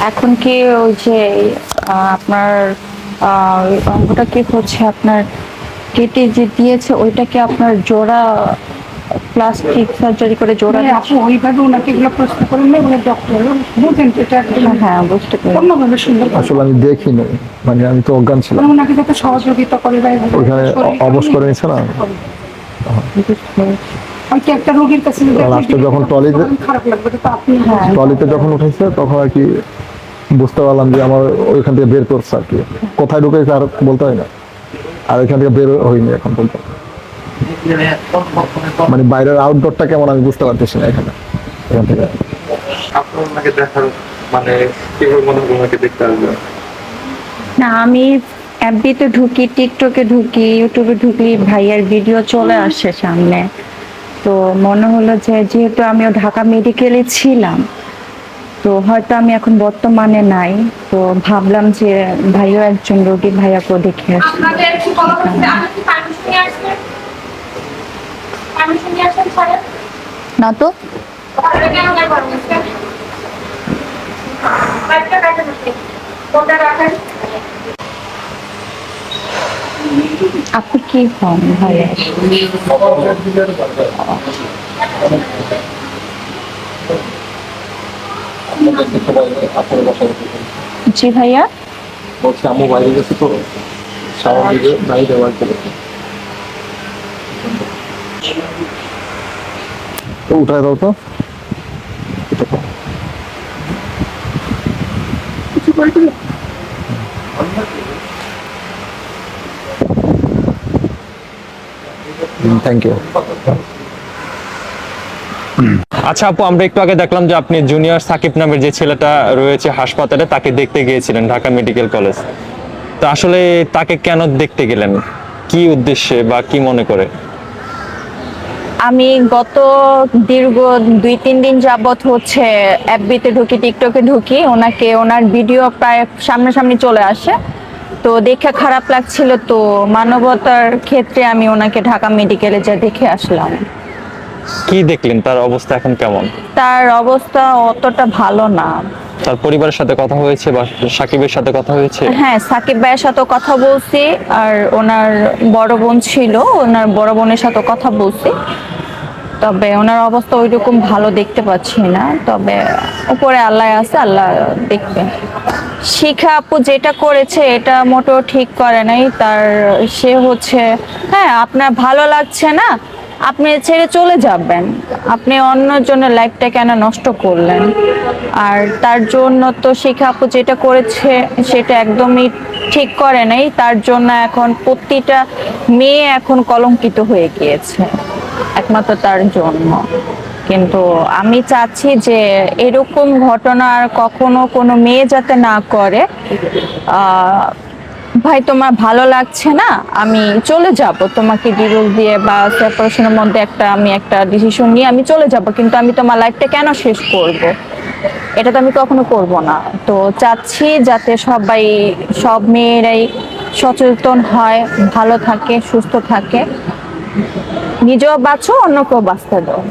এখন কি ওই যে আপনার ওই অঙ্গটা কি হচ্ছে আপনার কেটে যে দিয়েছে ওইটা কি আপনার জোড়া প্লাস্টিক সার্জারি করে জোড়া আপু ওইভাবে ওনাকে এগুলো প্রশ্ন করেন না, উনি ডক্টর বুঝেন তো এটা হ্যাঁ বুঝতে পারি অন্যভাবে সুন্দর আসলে আমি দেখিনি, মানে আমি তো অজ্ঞান ছিলাম। ওনাকে যাতে সহযোগিতা করে বা ওইখানে অবশ করে নিচ্ছে না। হয়তো একটা রোগীর কাছে লাস্টে যখন খারাপ লাগবে, তো আপনি ট্রলিতে যখন উঠেছে তখন আর কি বুঝতে পারলাম যে আমার ওইখান থেকে বের করছে আর কি, কোথায় ঢুকেছে আর বলতে হয় না, আর ওইখান থেকে বের হয়নি এখন বলতে, মানে বাইরের আউটডোরটা কেমন আমি বুঝতে পারতেছি না এখান থেকে। আপনার ওনাকে দেখার মানে কিভাবে মনে হয় ওনাকে দেখতে আসবে? না আমি এফবিতে ঢুকি, টিকটকে ঢুকি, ইউটিউবে ঢুকি, ভাইয়ার ভিডিও চলে আসে সামনে। তো মনে হলো যে যেহেতু আমিও ঢাকা মেডিকেলে ছিলাম, তো হয়তো আমি এখন বর্তমানে নাই, তো ভাবলাম যে ভাইও একজন রোগী, ভাইয়াকেও দেখে আসি। না তো আপনি কি হন ভাইয়া? জি ভাইয়া, বলছি আম্মু বাইরে গেছে তো স্বাভাবিক নাই দেওয়ার জন্য। উঠায় দাও তো। Thank you. আচ্ছা আপু, আমরা একটু আগে দেখলাম যে আপনি জুনিয়র সাকিব নামের যে ছেলেটা রয়েছে হাসপাতালে তাকে দেখতে গিয়েছিলেন ঢাকা মেডিকেল কলেজ। তো আসলে তাকে কেন দেখতে গেলেন, কি উদ্দেশ্যে বা কি মনে করে? আমি গত দীর্ঘ 2-3 দিন যাবত হচ্ছে এফবিতে ঢুকি, টিকটকে ঢুকি, ওনার ভিডিও প্রায় সামনাসামনি চলে আসে। তো দেখে খারাপ লাগছিল, তো মানবতার ক্ষেত্রে আমি ওনাকে ঢাকা মেডিকেলে যা দেখে আসলাম। কি দেখলেন, তার অবস্থা এখন কেমন? তার অবস্থা অতটা ভালো না। তার পরিবারের সাথে কথা হয়েছে বা সাকিবের সাথে কথা হয়েছে? হ্যাঁ, সাকিব ভাইয়ের সাথে কথা বলছি, আর ওনার বড় বোন ছিল, ওনার বড় বোনের সাথে কথা বলছি। তবে ওনার অবস্থা ওইরকম ভালো দেখতে পাচ্ছি না, তবে উপরে আল্লাহ আছে, আল্লাহ দেখবে। শিখা আপু যেটা করেছে এটা মোটেও ঠিক করে নাই। সে হচ্ছে, হ্যাঁ আপনার ভালো লাগছে না, আপনি ছেড়ে চলে যাবেন, আপনি অন্যের জন্য লাইফটা কেন নষ্ট করলেন? আর তার জন্য তো শিখা আপু যেটা করেছে সেটা একদমই ঠিক করে নাই। তার জন্য এখন প্রতিটা মেয়ে এখন কলঙ্কিত হয়ে গিয়েছে, একমাত্র তার জন্য। কিন্তু আমি চাচ্ছি যে এরকম ঘটনা আর কখনো কোনো মেয়ে যাতে না করে। ভাই তোমার ভালো লাগছে না, আমি চলে যাব, তোমাকে ডিভোর্স দিয়ে বা সেপারেশনের মধ্যে আমি একটা ডিসিশন নিয়ে আমি চলে যাব, কিন্তু আমি তোমার লাইফটা কেন শেষ করব? এটা তো আমি কখনো করব না। তো চাচ্ছি যাতে সব মেয়েরাই সচেতন হয়, ভালো থাকে, সুস্থ থাকে, নিজেও বাঁচো, অন্যকেও বাঁচতে দাও।